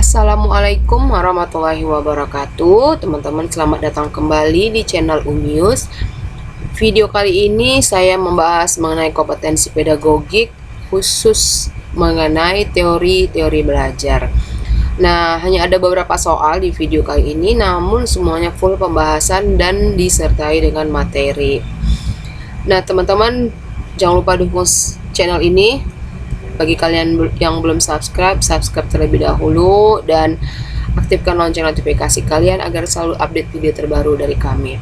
Assalamualaikum warahmatullahi wabarakatuh. Teman-teman, selamat datang kembali di channel Umius. Video kali ini saya membahas mengenai kompetensi pedagogik, khusus mengenai teori-teori belajar. Nah, hanya ada beberapa soal di video kali ini, namun semuanya full pembahasan dan disertai dengan materi. Nah, teman-teman, jangan lupa dukung channel ini. Bagi kalian yang belum subscribe terlebih dahulu dan aktifkan lonceng notifikasi kalian agar selalu update video terbaru dari kami.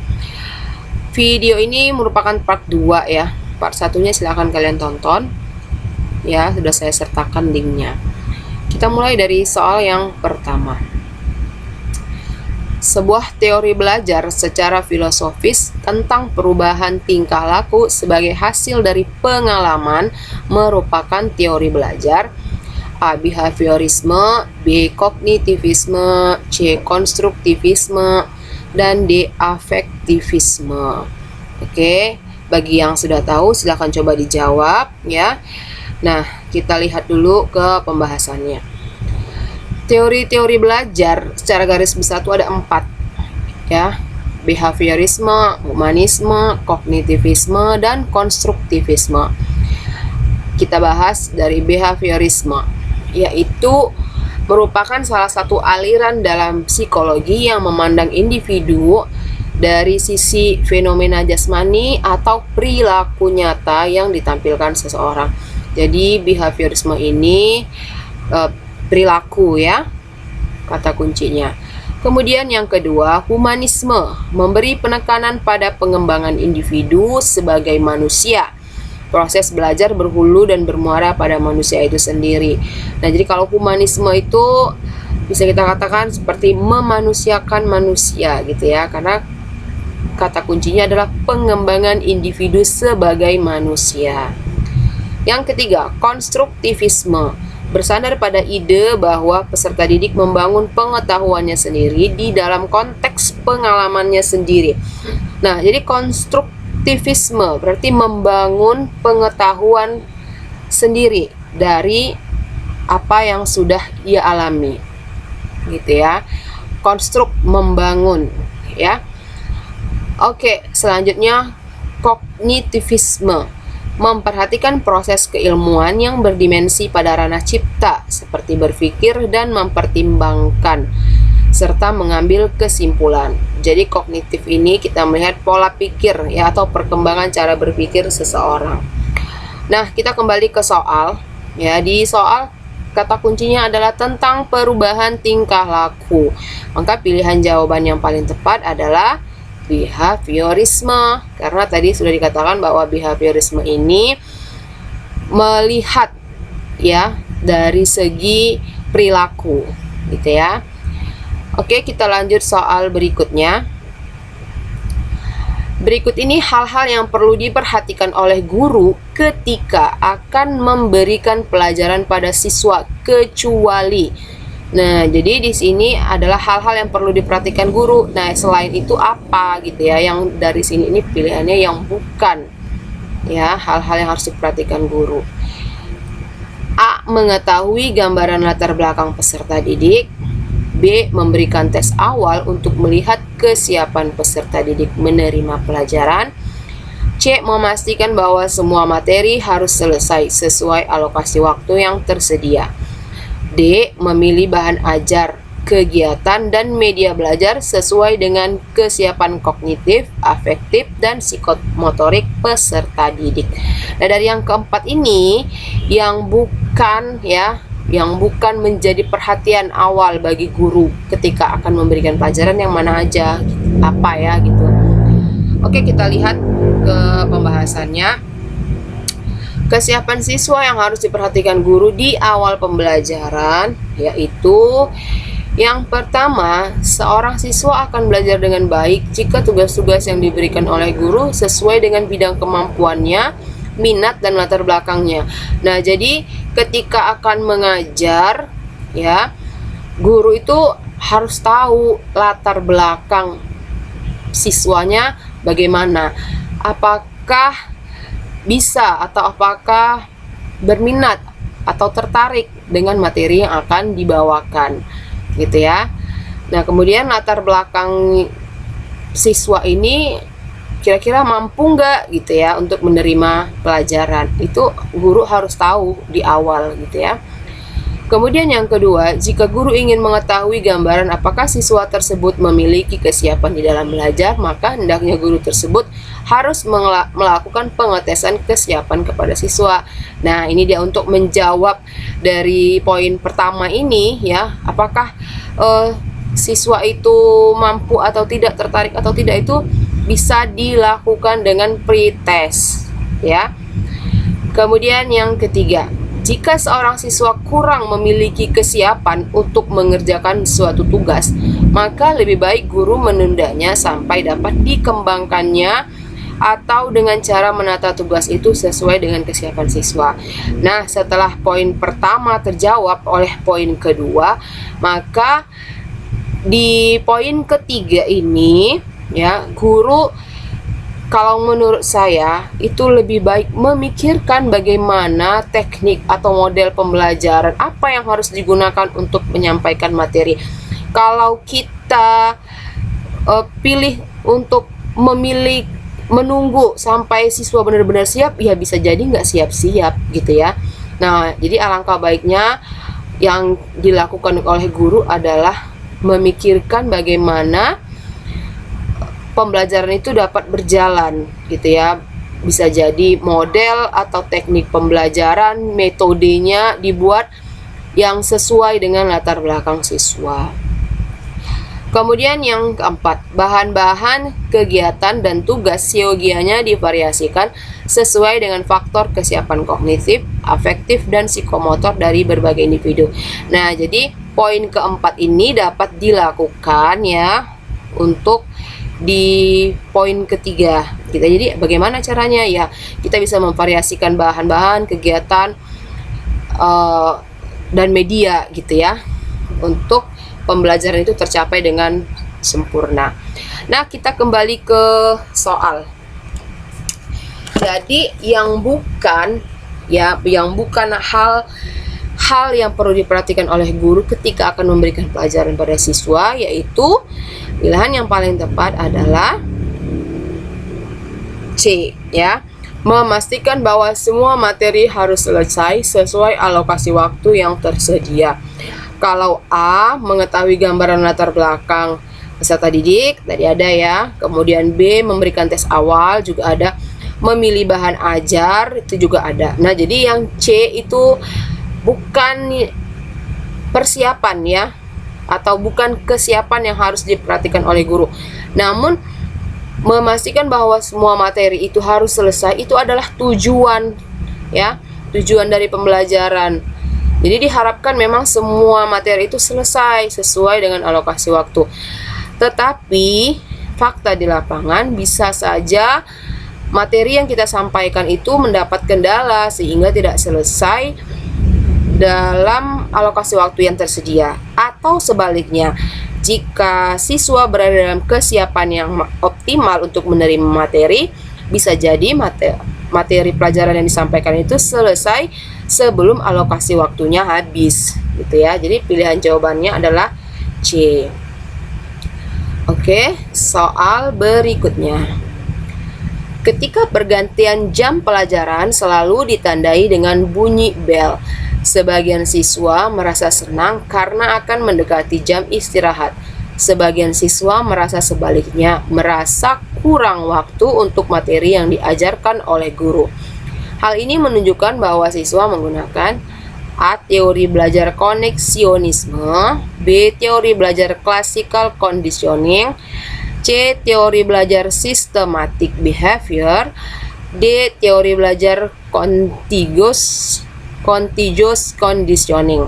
Video ini merupakan part 2 ya. Part satunya silahkan kalian tonton. Ya, sudah saya sertakan linknya. Kita mulai dari soal yang pertama. Sebuah teori belajar secara filosofis tentang perubahan tingkah laku sebagai hasil dari pengalaman merupakan teori belajar. A. Behaviorisme, B. Kognitivisme, C. Konstruktivisme, dan D. Afektivisme. Oke, bagi yang sudah tahu silahkan coba dijawab ya. Nah, kita lihat dulu ke pembahasannya. Teori-teori belajar secara garis besar itu ada 4 ya. Behaviorisme, humanisme, kognitivisme, dan konstruktivisme. Kita bahas dari behaviorisme, yaitu merupakan salah satu aliran dalam psikologi yang memandang individu dari sisi fenomena jasmani atau perilaku nyata yang ditampilkan seseorang. Jadi behaviorisme ini perilaku ya, kata kuncinya. Kemudian yang kedua, humanisme, memberi penekanan pada pengembangan individu sebagai manusia. Proses belajar berhulu dan bermuara pada manusia itu sendiri. Nah, jadi kalau humanisme itu bisa kita katakan seperti memanusiakan manusia gitu ya, karena kata kuncinya adalah pengembangan individu sebagai manusia. Yang ketiga, konstruktivisme, bersandar pada ide bahwa peserta didik membangun pengetahuannya sendiri di dalam konteks pengalamannya sendiri. Nah, jadi konstruktivisme berarti membangun pengetahuan sendiri dari apa yang sudah ia alami. Gitu ya. Konstruk, membangun ya. Oke, selanjutnya kognitivisme, memperhatikan proses keilmuan yang berdimensi pada ranah cipta seperti berpikir dan mempertimbangkan serta mengambil kesimpulan. Jadi kognitif ini kita melihat pola pikir ya, atau perkembangan cara berpikir seseorang. Nah, kita kembali ke soal ya. Di soal kata kuncinya adalah tentang perubahan tingkah laku. Maka pilihan jawaban yang paling tepat adalah behaviorisme, karena tadi sudah dikatakan bahwa behaviorisme ini melihat ya dari segi perilaku gitu ya. Oke, kita lanjut soal berikutnya. Berikut ini hal-hal yang perlu diperhatikan oleh guru ketika akan memberikan pelajaran pada siswa, kecuali. Nah, jadi di sini adalah hal-hal yang perlu diperhatikan guru. Nah, selain itu apa gitu ya? Yang dari sini ini pilihannya yang bukan ya, hal-hal yang harus diperhatikan guru. A. Mengetahui gambaran latar belakang peserta didik. B. Memberikan tes awal untuk melihat kesiapan peserta didik menerima pelajaran. C. Memastikan bahwa semua materi harus selesai sesuai alokasi waktu yang tersedia. D. Memilih bahan ajar, kegiatan, dan media belajar sesuai dengan kesiapan kognitif, afektif, dan psikomotorik peserta didik. Nah, dari yang keempat ini yang bukan menjadi perhatian awal bagi guru ketika akan memberikan pelajaran yang mana aja, apa ya gitu. Oke, kita lihat ke pembahasannya. Kesiapan siswa yang harus diperhatikan guru di awal pembelajaran yaitu yang pertama, seorang siswa akan belajar dengan baik jika tugas-tugas yang diberikan oleh guru sesuai dengan bidang kemampuannya, minat, dan latar belakangnya. Nah, jadi ketika akan mengajar ya, guru itu harus tahu latar belakang siswanya bagaimana, apakah bisa atau apakah berminat atau tertarik dengan materi yang akan dibawakan. gitu ya. Nah, kemudian latar belakang siswa ini kira-kira mampu nggak gitu ya untuk menerima pelajaran. Itu guru harus tahu di awal gitu ya. Kemudian yang kedua, jika guru ingin mengetahui gambaran apakah siswa tersebut memiliki kesiapan di dalam belajar, maka hendaknya guru tersebut harus melakukan pengetesan kesiapan kepada siswa. Nah, ini dia untuk menjawab dari poin pertama ini ya, apakah siswa itu mampu atau tidak, tertarik atau tidak, itu bisa dilakukan dengan pretest ya. Kemudian yang ketiga, jika seorang siswa kurang memiliki kesiapan untuk mengerjakan suatu tugas, maka lebih baik guru menundanya sampai dapat dikembangkannya atau dengan cara menata tugas itu sesuai dengan kesiapan siswa. Nah, setelah poin pertama terjawab oleh poin kedua, maka di poin ketiga ini ya, guru kalau menurut saya itu lebih baik memikirkan bagaimana teknik atau model pembelajaran apa yang harus digunakan untuk menyampaikan materi. Kalau kita pilih untuk menunggu sampai siswa benar-benar siap, ya bisa jadi nggak siap-siap gitu ya. Nah, jadi alangkah baiknya yang dilakukan oleh guru adalah memikirkan bagaimana pembelajaran itu dapat berjalan gitu ya. Bisa jadi model atau teknik pembelajaran, metodenya dibuat yang sesuai dengan latar belakang siswa. Kemudian yang keempat, bahan-bahan, kegiatan, dan tugas siogianya divariasikan sesuai dengan faktor kesiapan kognitif, afektif, dan psikomotor dari berbagai individu. Nah, jadi poin keempat ini dapat dilakukan ya untuk di poin ketiga kita. Jadi bagaimana caranya ya, kita bisa memvariasikan bahan-bahan, kegiatan, dan media gitu ya, untuk pembelajaran itu tercapai dengan sempurna. Nah, kita kembali ke soal. Jadi yang bukan hal yang perlu diperhatikan oleh guru ketika akan memberikan pelajaran pada siswa, yaitu pilihan yang paling tepat adalah C ya. Memastikan bahwa semua materi harus selesai sesuai alokasi waktu yang tersedia. Kalau A, mengetahui gambaran latar belakang peserta didik, tadi ada ya. Kemudian B, memberikan tes awal, juga ada. Memilih bahan ajar, itu juga ada. Nah, jadi yang C itu bukan persiapan ya, atau bukan kesiapan yang harus diperhatikan oleh guru. Namun memastikan bahwa semua materi itu harus selesai, itu adalah tujuan ya, tujuan dari pembelajaran. Jadi diharapkan memang semua materi itu selesai sesuai dengan alokasi waktu. Tetapi fakta di lapangan bisa saja materi yang kita sampaikan itu mendapat kendala sehingga tidak selesai dalam alokasi waktu yang tersedia. Atau sebaliknya, jika siswa berada dalam kesiapan yang optimal untuk menerima materi, bisa jadi materi pelajaran yang disampaikan itu selesai sebelum alokasi waktunya habis gitu ya. Jadi pilihan jawabannya adalah C. Oke, soal berikutnya. Ketika pergantian jam pelajaran selalu ditandai dengan bunyi bel, sebagian siswa merasa senang karena akan mendekati jam istirahat. Sebagian siswa merasa sebaliknya, merasa kurang waktu untuk materi yang diajarkan oleh guru. Hal ini menunjukkan bahwa siswa menggunakan A. Teori belajar koneksionisme, B. Teori belajar classical conditioning, C. Teori belajar systematic behavior, D. Teori belajar contiguous conditioning.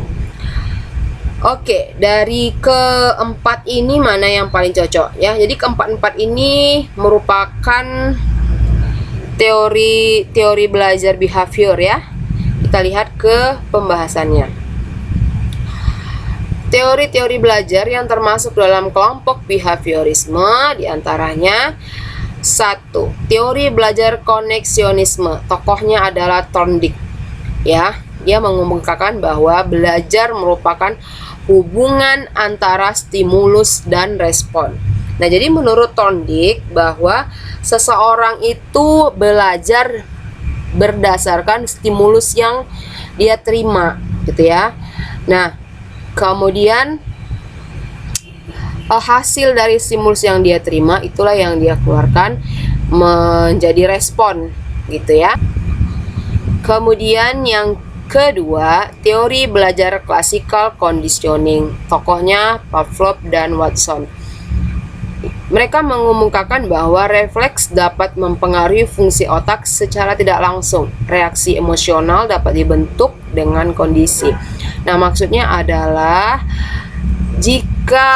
Oke, dari keempat ini mana yang paling cocok ya? Jadi keempat ini merupakan teori belajar behavior ya. Kita lihat ke pembahasannya. Teori-teori belajar yang termasuk dalam kelompok behaviorisme diantaranya 1. Teori belajar koneksionisme. Tokohnya adalah Thorndike ya. Dia mengemukakan bahwa belajar merupakan hubungan antara stimulus dan respon. Nah, jadi menurut Thorndike bahwa seseorang itu belajar berdasarkan stimulus yang dia terima, gitu ya. Nah, kemudian hasil dari stimulus yang dia terima itulah yang dia keluarkan menjadi respon, gitu ya. Kemudian yang kedua, teori belajar klasikal conditioning, tokohnya Pavlov dan Watson. Mereka mengemukakan bahwa refleks dapat mempengaruhi fungsi otak secara tidak langsung. Reaksi emosional dapat dibentuk dengan kondisi. Nah, maksudnya adalah jika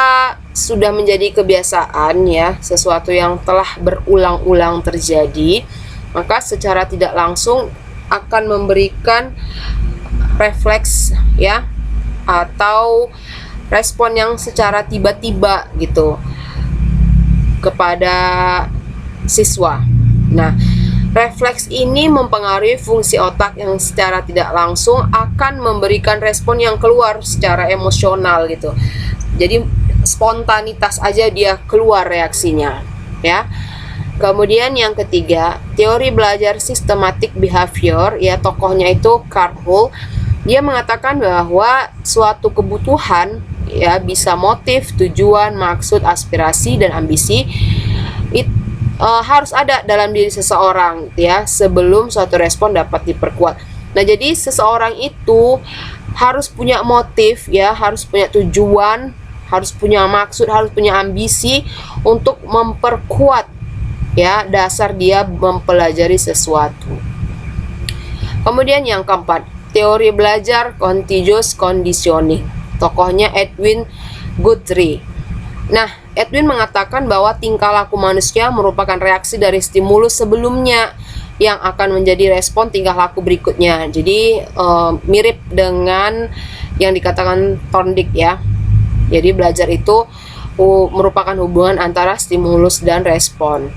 sudah menjadi kebiasaan ya, sesuatu yang telah berulang-ulang terjadi, maka secara tidak langsung akan memberikan refleks ya, atau respon yang secara tiba-tiba gitu kepada siswa. Nah, refleks ini mempengaruhi fungsi otak yang secara tidak langsung akan memberikan respon yang keluar secara emosional gitu. Jadi spontanitas aja dia keluar reaksinya, ya. Kemudian yang ketiga, teori belajar sistematik behavior, ya tokohnya itu Carl Hull. Dia mengatakan bahwa suatu kebutuhan ya bisa motif, tujuan, maksud, aspirasi dan ambisi harus ada dalam diri seseorang ya sebelum suatu respon dapat diperkuat. Nah, jadi seseorang itu harus punya motif ya, harus punya tujuan, harus punya maksud, harus punya ambisi untuk memperkuat ya dasar dia mempelajari sesuatu. Kemudian yang keempat, teori belajar contiguous conditioning. Tokohnya Edwin Guthrie. Nah, Edwin mengatakan bahwa tingkah laku manusia merupakan reaksi dari stimulus sebelumnya yang akan menjadi respon tingkah laku berikutnya. Jadi mirip dengan yang dikatakan Thorndike ya. Jadi belajar itu merupakan hubungan antara stimulus dan respon.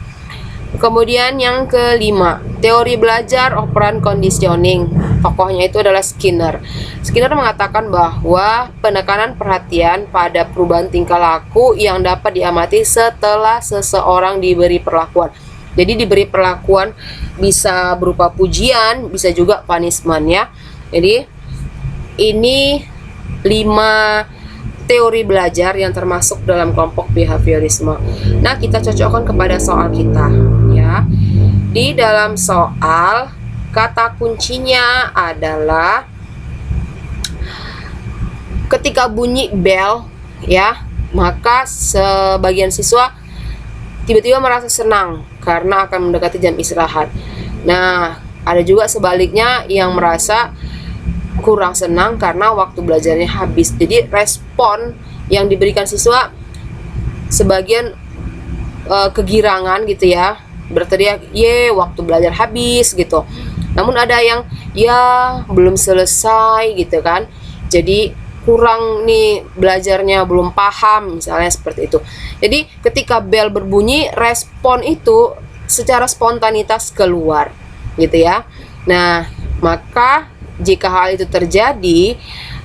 Kemudian yang kelima, teori belajar operant conditioning. Tokohnya itu adalah Skinner. Skinner mengatakan bahwa penekanan perhatian pada perubahan tingkah laku yang dapat diamati setelah seseorang diberi perlakuan. Jadi diberi perlakuan bisa berupa pujian, bisa juga punishment ya. Jadi ini 5 teori belajar yang termasuk dalam kelompok behaviorisme. Nah, kita cocokkan kepada soal kita ya. Di dalam soal, kata kuncinya adalah ketika bunyi bell ya, maka sebagian siswa tiba-tiba merasa senang karena akan mendekati jam istirahat. Nah, ada juga sebaliknya yang merasa kurang senang karena waktu belajarnya habis. Jadi respon yang diberikan siswa sebagian kegirangan gitu ya, berteriak ye waktu belajar habis gitu. Namun ada yang ya belum selesai gitu kan, jadi kurang nih belajarnya, belum paham misalnya seperti itu. Jadi ketika bel berbunyi, respon itu secara spontanitas keluar gitu ya. Nah, maka jika hal itu terjadi,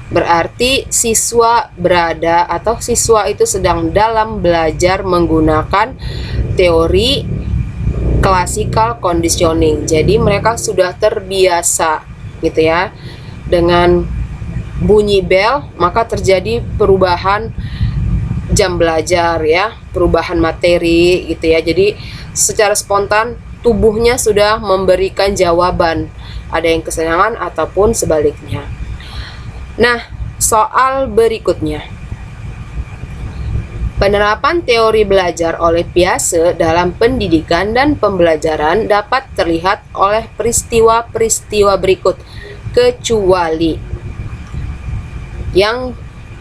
berarti siswa berada atau siswa itu sedang dalam belajar menggunakan teori classical conditioning. Jadi mereka sudah terbiasa gitu ya dengan bunyi bel, maka terjadi perubahan jam belajar ya, perubahan materi gitu ya. Jadi secara spontan tubuhnya sudah memberikan jawaban, ada yang kesenangan ataupun sebaliknya. Nah, soal berikutnya. Penerapan teori belajar oleh Piaget dalam pendidikan dan pembelajaran dapat terlihat oleh peristiwa-peristiwa berikut, kecuali yang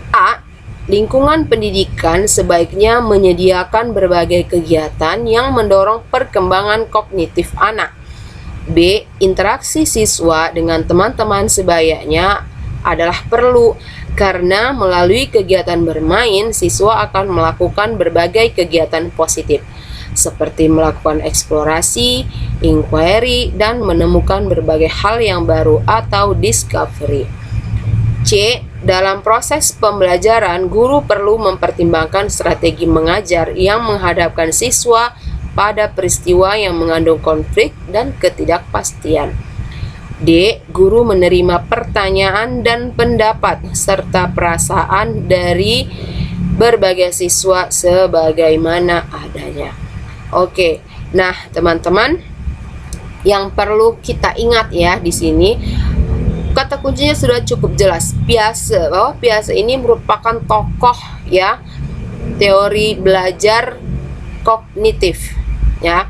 A. Lingkungan pendidikan sebaiknya menyediakan berbagai kegiatan yang mendorong perkembangan kognitif anak. B. Interaksi siswa dengan teman-teman sebayanya adalah perlu, karena melalui kegiatan bermain, siswa akan melakukan berbagai kegiatan positif, seperti melakukan eksplorasi, inquiry, dan menemukan berbagai hal yang baru atau discovery. C. dalam proses pembelajaran, guru perlu mempertimbangkan strategi mengajar yang menghadapkan siswa pada peristiwa yang mengandung konflik dan ketidakpastian. D. Guru menerima pertanyaan dan pendapat serta perasaan dari berbagai siswa sebagaimana adanya. Oke, nah teman-teman, yang perlu kita ingat ya di sini, kata kuncinya sudah cukup jelas. Piase, bahwa Piase ini merupakan tokoh ya teori belajar kognitif ya.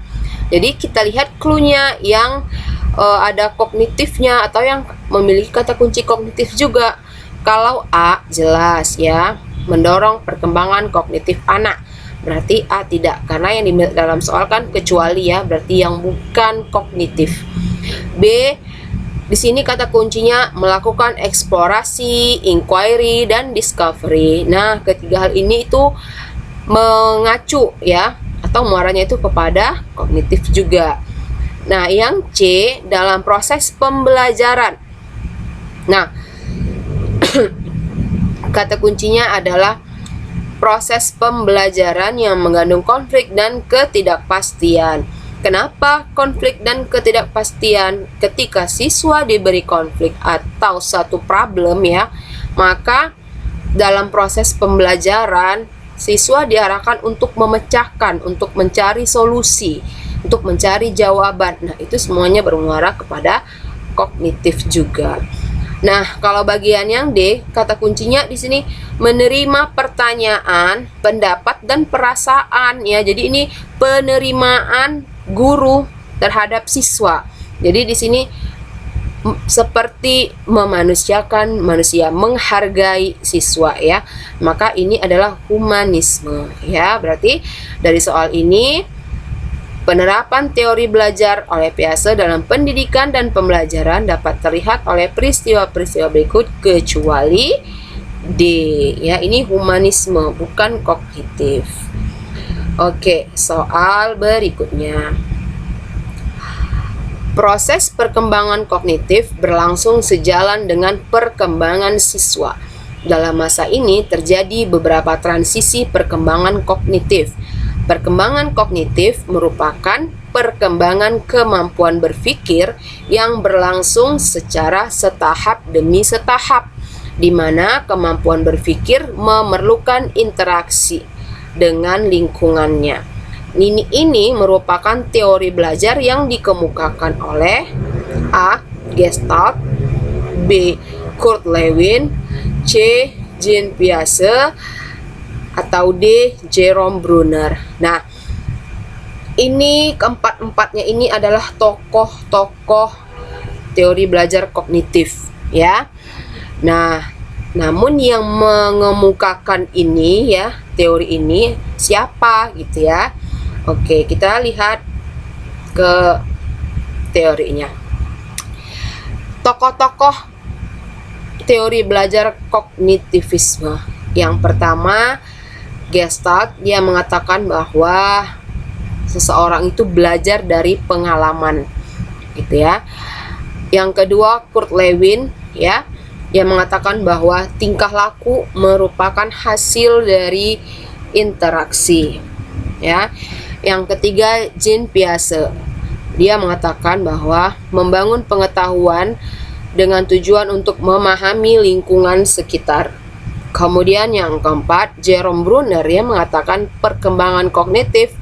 Jadi kita lihat clue-nya yang ada kognitifnya atau yang memiliki kata kunci kognitif juga. Kalau A jelas ya, mendorong perkembangan kognitif anak. Berarti A tidak, karena yang di dalam soal kan kecuali ya, berarti yang bukan kognitif. B, di sini kata kuncinya melakukan eksplorasi, inquiry, dan discovery. Nah, ketiga hal ini itu mengacu ya, atau muaranya itu kepada kognitif juga. Nah, yang C, dalam proses pembelajaran. Nah, kata kuncinya adalah proses pembelajaran yang mengandung konflik dan ketidakpastian. Kenapa konflik dan ketidakpastian? Ketika siswa diberi konflik atau satu problem ya, maka dalam proses pembelajaran siswa diarahkan untuk memecahkan, untuk mencari solusi, untuk mencari jawaban. Nah, itu semuanya bermuara kepada kognitif juga. Nah, kalau bagian yang D, kata kuncinya di sini menerima pertanyaan, pendapat, dan perasaan ya. Jadi ini penerimaan guru terhadap siswa. Jadi di sini seperti memanusiakan manusia, menghargai siswa ya. Maka ini adalah humanisme ya. Berarti dari soal ini, penerapan teori belajar oleh Piase dalam pendidikan dan pembelajaran dapat terlihat oleh peristiwa-peristiwa berikut kecuali D ya, ini humanisme bukan kognitif. Oke, soal berikutnya. Proses perkembangan kognitif berlangsung sejalan dengan perkembangan siswa. Dalam masa ini terjadi beberapa transisi perkembangan kognitif. Perkembangan kognitif merupakan perkembangan kemampuan berpikir yang berlangsung secara setahap demi setahap, di mana kemampuan berpikir memerlukan interaksi dengan lingkungannya. Ini merupakan teori belajar yang dikemukakan oleh A. Gestalt, B. Kurt Lewin, C. Jean Piaget, atau D. Jerome Bruner. Nah, ini keempat-empatnya ini adalah tokoh-tokoh teori belajar kognitif ya. Nah, namun yang mengemukakan ini ya, teori ini siapa gitu ya. Oke, kita lihat ke teorinya. Tokoh-tokoh teori belajar kognitivisme. Yang pertama, Gestalt, dia mengatakan bahwa seseorang itu belajar dari pengalaman gitu ya. Yang kedua, Kurt Lewin ya, yang mengatakan bahwa tingkah laku merupakan hasil dari interaksi ya. Yang ketiga, Jean Piaget, dia mengatakan bahwa membangun pengetahuan dengan tujuan untuk memahami lingkungan sekitar. Kemudian yang keempat, Jerome Bruner yang mengatakan perkembangan kognitif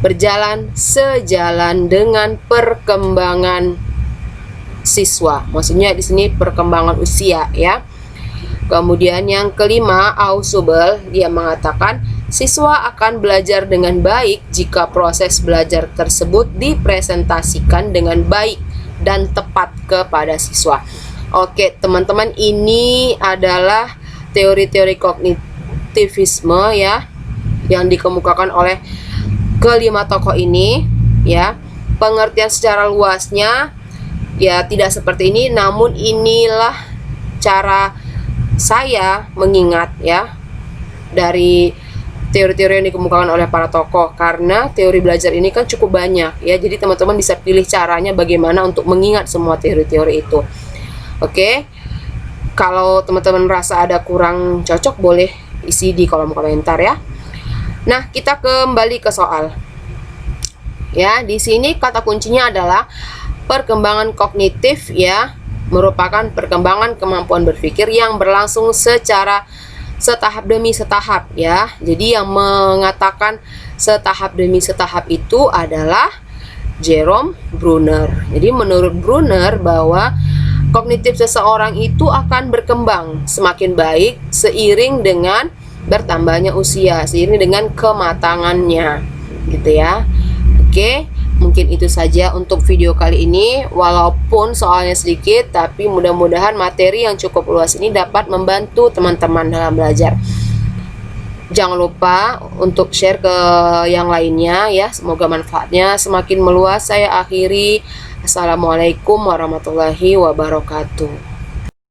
berjalan sejalan dengan perkembangan siswa. Maksudnya di sini perkembangan usia ya. Kemudian yang kelima, Ausubel, dia mengatakan siswa akan belajar dengan baik jika proses belajar tersebut dipresentasikan dengan baik dan tepat kepada siswa. Oke, teman-teman, ini adalah teori-teori kognitivisme ya yang dikemukakan oleh kelima tokoh ini ya. Pengertian secara luasnya ya tidak seperti ini, namun inilah cara saya mengingat ya dari teori-teori yang dikemukakan oleh para tokoh, karena teori belajar ini kan cukup banyak ya. Jadi teman-teman bisa pilih caranya bagaimana untuk mengingat semua teori-teori itu. Oke. Kalau teman-teman merasa ada kurang cocok, boleh isi di kolom komentar ya. Nah, kita kembali ke soal. Ya, di sini kata kuncinya adalah perkembangan kognitif ya, merupakan perkembangan kemampuan berpikir yang berlangsung secara setahap demi setahap ya. Jadi yang mengatakan setahap demi setahap itu adalah Jerome Bruner. Jadi menurut Bruner bahwa kognitif seseorang itu akan berkembang semakin baik seiring dengan bertambahnya usia, seiring dengan kematangannya, gitu ya. Oke, mungkin itu saja untuk video kali ini. Walaupun soalnya sedikit, tapi mudah-mudahan materi yang cukup luas ini dapat membantu teman-teman dalam belajar. Jangan lupa untuk share ke yang lainnya ya. Semoga manfaatnya semakin meluas. Saya akhiri. Assalamualaikum warahmatullahi wabarakatuh.